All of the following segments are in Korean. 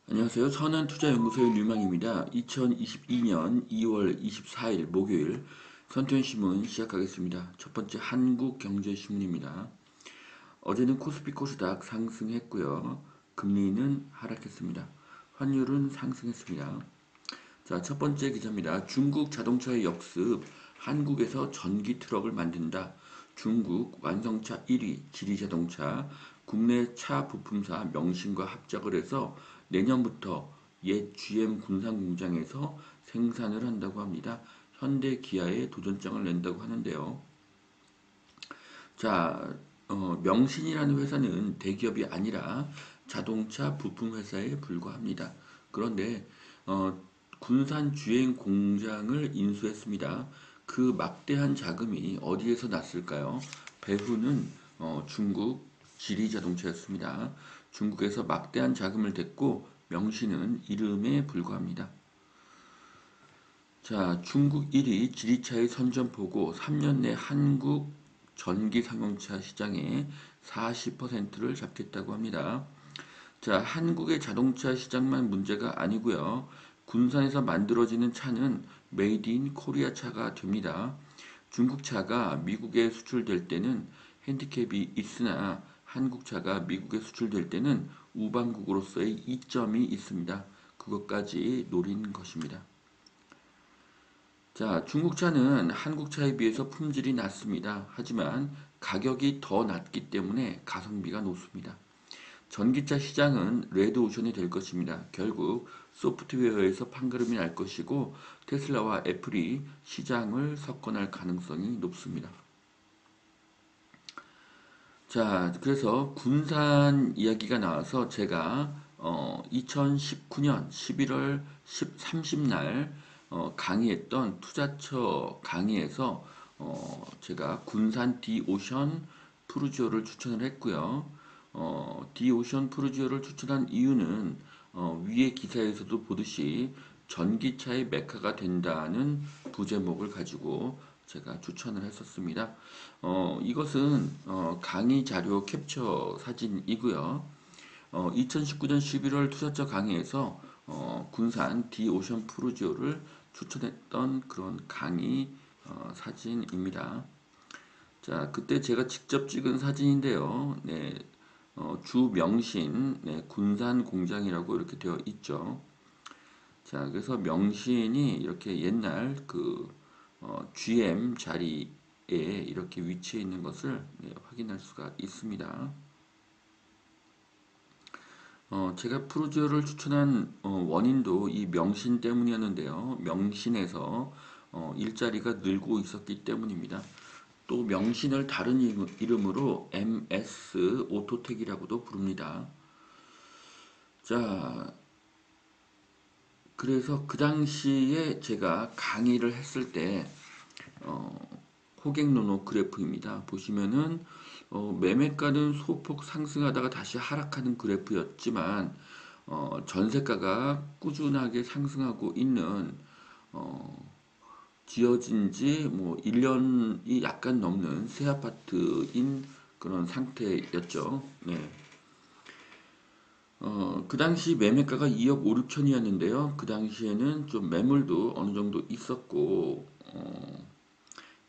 안녕하세요. 선한투자연구소의 류망입니다. 2022년 2월 24일 목요일 선투연신문 시작하겠습니다. 첫 번째 한국경제신문입니다. 어제는 코스피 코스닥 상승했고요. 금리는 하락했습니다. 환율은 상승했습니다. 자, 첫 번째 기사입니다. 중국 자동차의 역습, 한국에서 전기 트럭을 만든다. 중국 완성차 1위 지리자동차, 국내 차 부품사 명신과 합작을 해서 내년부터 옛 GM 군산 공장에서 생산을 한다고 합니다. 현대 기아에 도전장을 낸다고 하는데요. 자, 명신이라는 회사는 대기업이 아니라 자동차 부품 회사에 불과합니다. 그런데 군산 주행 공장을 인수했습니다. 그 막대한 자금이 어디에서 났을까요? 배후는 중국 지리자동차였습니다. 중국에서 막대한 자금을 댔고 명신은 이름에 불과합니다. 자, 중국 1위 지리차의 선전포고 3년 내 한국 전기 상용차 시장의 40%를 잡겠다고 합니다. 자, 한국의 자동차 시장만 문제가 아니고요. 군산에서 만들어지는 차는 메이드 인 코리아 차가 됩니다. 중국 차가 미국에 수출될 때는 핸디캡이 있으나 한국 차가 미국에 수출될 때는 우방국으로서의 이점이 있습니다. 그것까지 노린 것입니다. 자, 중국차는 한국차에 비해서 품질이 낮습니다. 하지만 가격이 더 낮기 때문에 가성비가 높습니다. 전기차 시장은 레드오션이 될 것입니다. 결국 소프트웨어에서 판가름이 날 것이고 테슬라와 애플이 시장을 석권할 가능성이 높습니다. 자, 그래서 군산 이야기가 나와서 제가 2019년 11월 30날 강의했던 투자처 강의에서 제가 군산 디오션 푸르지오를 추천을 했고요. 디오션 푸르지오를 추천한 이유는 위의 기사에서도 보듯이 전기차의 메카가 된다는 부제목을 가지고 제가 추천을 했었습니다. 이것은 강의 자료 캡처 사진이고요. 2019년 11월 투자처 강의에서 군산 디오션 푸르지오를 추천했던 그런 강의 사진입니다. 자, 그때 제가 직접 찍은 사진인데요. 네, 주명신, 네, 군산 공장이라고 이렇게 되어 있죠. 자, 그래서 명신이 이렇게 옛날 그 GM 자리에 이렇게 위치해 있는 것을 네, 확인할 수가 있습니다. 제가 푸르지오를 추천한 원인도 이 명신 때문이었는데요. 명신에서 일자리가 늘고 있었기 때문입니다. 또 명신을 다른 이름으로 MS 오토텍이라고도 부릅니다. 자, 그래서 그 당시에 제가 강의를 했을 때 어, 호갱노노 그래프입니다. 보시면은 매매가는 소폭 상승하다가 다시 하락하는 그래프였지만 전세가가 꾸준하게 상승하고 있는 어, 지어진 지 뭐 1년이 약간 넘는 새 아파트인 그런 상태였죠. 네. 그 당시 매매가가 2억 5, 6천이었는데요. 그 당시에는 좀 매물도 어느 정도 있었고,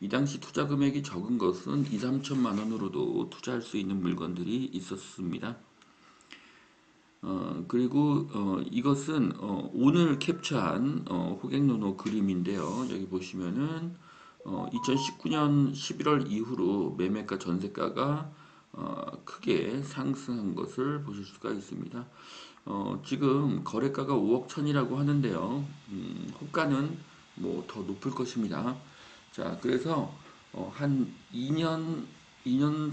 이 당시 투자 금액이 적은 것은 2, 3천만 원으로도 투자할 수 있는 물건들이 있었습니다. 그리고 이것은 오늘 캡처한 호갱노노 그림인데요. 여기 보시면은 2019년 11월 이후로 매매가 전세가가 크게 상승한 것을 보실 수가 있습니다. 지금 거래가가 5억 천이라고 하는데요. 호가는 뭐 더 높을 것입니다. 자, 그래서 한 2년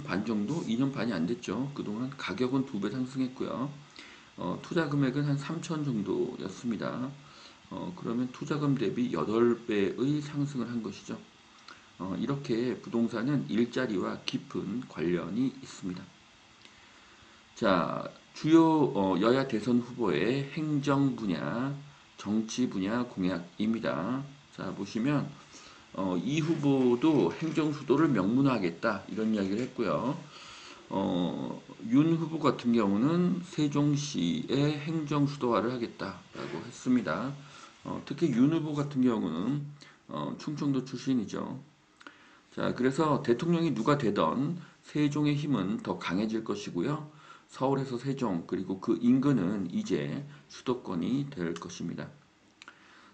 반 정도? 2년 반이 안 됐죠. 그동안 가격은 2배 상승했고요. 투자 금액은 한 3천 정도였습니다. 그러면 투자금 대비 8배의 상승을 한 것이죠. 이렇게 부동산은 일자리와 깊은 관련이 있습니다. 자, 주요 여야 대선 후보의 행정 분야, 정치 분야 공약입니다. 자, 보시면 이 후보도 행정 수도를 명문화하겠다 이런 이야기를 했고요. 윤 후보 같은 경우는 세종시의 행정 수도화를 하겠다라고 했습니다. 특히 윤 후보 같은 경우는 충청도 출신이죠. 자, 그래서 대통령이 누가 되던 세종의 힘은 더 강해질 것이고요. 서울에서 세종 그리고 그 인근은 이제 수도권이 될 것입니다.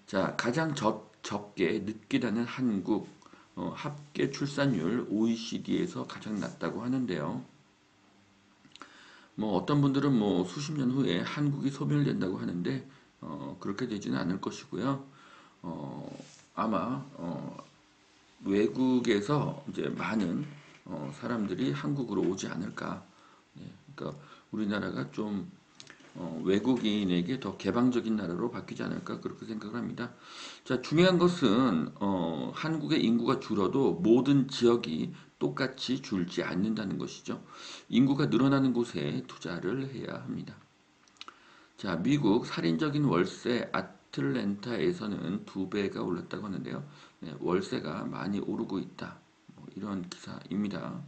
자, 가장 적게 늦게 나는 한국 합계 출산율 OECD에서 가장 낮다고 하는데요. 뭐 어떤 분들은 뭐 수십 년 후에 한국이 소멸된다고 하는데 그렇게 되지는 않을 것이고요. 아마 외국에서 이제 많은 사람들이 한국으로 오지 않을까. 네, 그러니까 우리나라가 좀 외국인에게 더 개방적인 나라로 바뀌지 않을까 그렇게 생각을 합니다. 자, 중요한 것은 한국의 인구가 줄어도 모든 지역이 똑같이 줄지 않는다는 것이죠. 인구가 늘어나는 곳에 투자를 해야 합니다. 자, 미국 살인적인 월세 아틀랜타에서는 2배가 올랐다고 하는데요. 네, 월세가 많이 오르고 있다. 뭐 이런 기사입니다.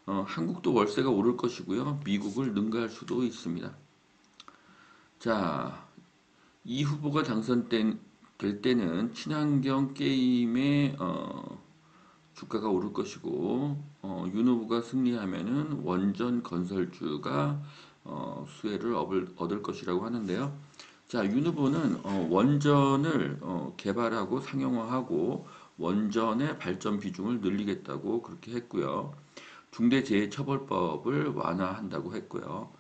한국도 월세가 오를 것이고요. 미국을 능가할 수도 있습니다. 자, 이 후보가 될 때는 친환경 게임의 주가가 오를 것이고 윤 후보가 승리하면은 원전 건설주가 수혜를 얻을 것이라고 하는데요. 자, 윤 후보는 원전을 개발하고 상용화하고 원전의 발전 비중을 늘리겠다고 그렇게 했고요. 중대재해처벌법을 완화한다고 했고요.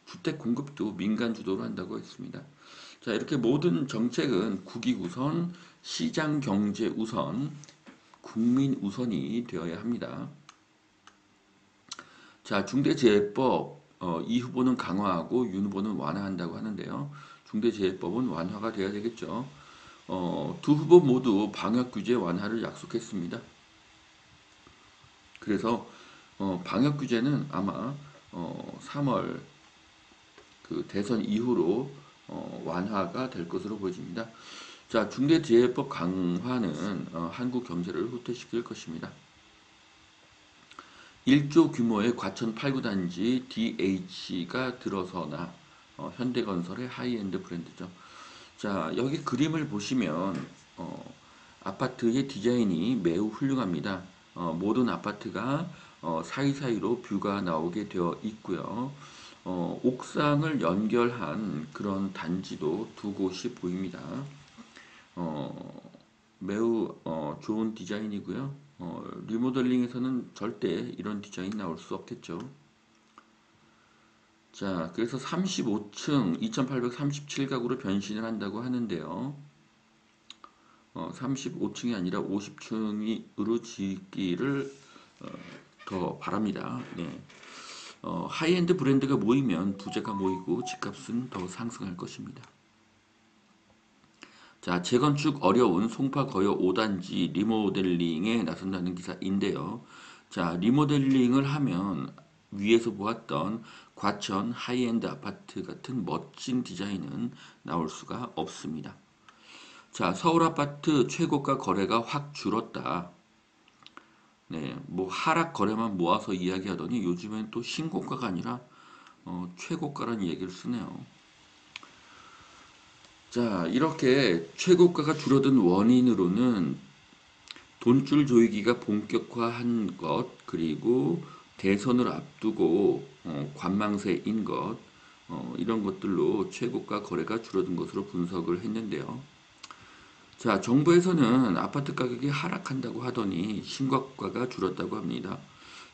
주택 공급도 민간 주도로 한다고 했습니다. 자, 이렇게 모든 정책은 국익 우선, 시장 경제 우선, 국민 우선이 되어야 합니다. 자, 중대재해법 이 후보는 강화하고 윤 후보는 완화한다고 하는데요. 중대재해법은 완화가 돼야 되겠죠. 두 후보 모두 방역 규제 완화를 약속했습니다. 그래서 방역 규제는 아마 3월 그 대선 이후로 완화가 될 것으로 보여집니다. 자, 중대재해법 강화는 한국 경제를 후퇴시킬 것입니다. 1조 규모의 과천 8구 단지 DH가 들어서나 현대건설의 하이엔드 브랜드죠. 자, 여기 그림을 보시면 아파트의 디자인이 매우 훌륭합니다. 모든 아파트가 사이사이로 뷰가 나오게 되어 있고요. 옥상을 연결한 그런 단지도 두 곳이 보입니다. 매우 좋은 디자인이고요. 리모델링에서는 절대 이런 디자인이 나올 수 없겠죠. 자, 그래서 35층 2837가구로 변신을 한다고 하는데요. 35층이 아니라 50층으로 짓기를 더 바랍니다. 네. 하이엔드 브랜드가 모이면 부자가 모이고 집값은 더 상승할 것입니다. 자, 재건축 어려운 송파거여 5단지 리모델링에 나선다는 기사인데요. 자, 리모델링을 하면 위에서 보았던 과천 하이엔드 아파트 같은 멋진 디자인은 나올 수가 없습니다. 자, 서울 아파트 최고가 거래가 확 줄었다. 네, 뭐 하락 거래만 모아서 이야기하더니 요즘엔 또 신고가가 아니라 최고가라는 얘기를 쓰네요. 자, 이렇게 최고가가 줄어든 원인으로는 돈줄 조이기가 본격화한 것, 그리고 대선을 앞두고 관망세인 것, 이런 것들로 최고가 거래가 줄어든 것으로 분석을 했는데요. 자, 정부에서는 아파트 가격이 하락한다고 하더니 신고가가 줄었다고 합니다.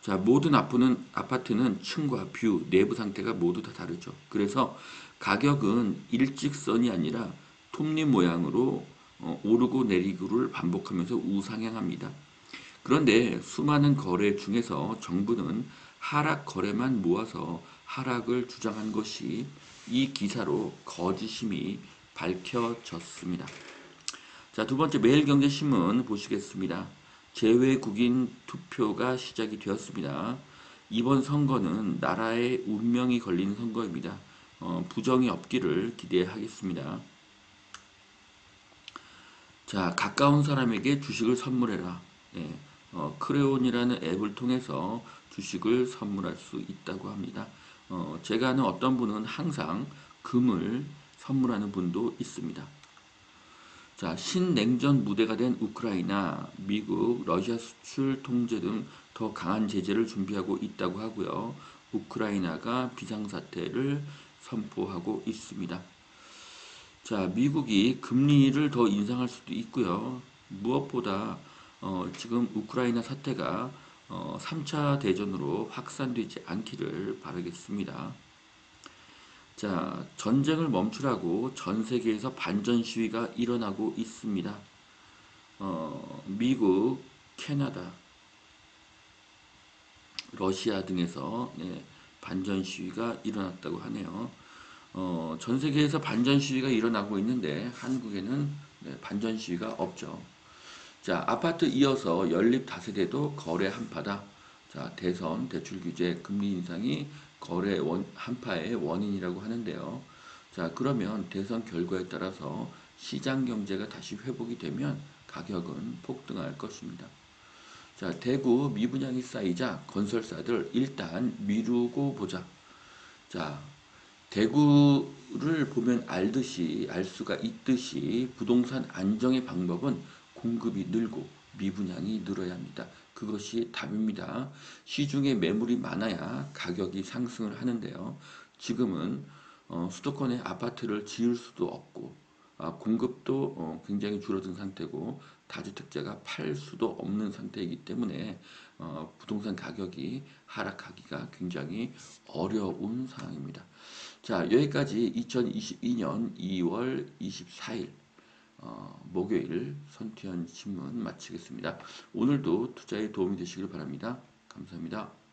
자, 모든 아파트는 층과 뷰, 내부 상태가 모두 다 다르죠. 그래서 가격은 일직선이 아니라 톱니 모양으로 오르고 내리고를 반복하면서 우상향합니다. 그런데 수많은 거래 중에서 정부는 하락 거래만 모아서 하락을 주장한 것이 이 기사로 거짓임이 밝혀졌습니다. 자, 두 번째 매일경제신문 보시겠습니다. 재외국인 투표가 시작이 되었습니다. 이번 선거는 나라의 운명이 걸린 선거입니다. 부정이 없기를 기대하겠습니다. 자, 가까운 사람에게 주식을 선물해라. 네, 크레온이라는 앱을 통해서 주식을 선물할 수 있다고 합니다. 제가 아는 어떤 분은 항상 금을 선물하는 분도 있습니다. 자, 신냉전 무대가 된 우크라이나, 미국, 러시아 수출 통제 등 더 강한 제재를 준비하고 있다고 하고요. 우크라이나가 비상사태를 선포하고 있습니다. 자, 미국이 금리를 더 인상할 수도 있고요. 무엇보다 지금 우크라이나 사태가 3차 대전으로 확산되지 않기를 바라겠습니다. 자, 전쟁을 멈추라고 전 세계에서 반전 시위가 일어나고 있습니다. 미국, 캐나다, 러시아 등에서 반전 시위가 일어났다고 하네요. 전 세계에서 반전 시위가 일어나고 있는데 한국에는 반전 시위가 없죠. 자, 아파트 이어서 연립 다세대도 거래 한파다. 자, 대선, 대출 규제, 금리 인상이 거래 한파의 원인이라고 하는데요. 자, 그러면 대선 결과에 따라서 시장 경제가 다시 회복이 되면 가격은 폭등할 것입니다. 자, 대구 미분양이 쌓이자 건설사들 일단 미루고 보자. 자, 대구를 보면 알 수가 있듯이 부동산 안정의 방법은 공급이 늘고 미분양이 늘어야 합니다. 그것이 답입니다. 시중에 매물이 많아야 가격이 상승을 하는데요. 지금은 수도권에 아파트를 지을 수도 없고 공급도 굉장히 줄어든 상태고 다주택자가 팔 수도 없는 상태이기 때문에 부동산 가격이 하락하기가 굉장히 어려운 상황입니다. 자, 여기까지 2022년 2월 24일 목요일 선투현 신문 마치겠습니다. 오늘도 투자에 도움이 되시길 바랍니다. 감사합니다.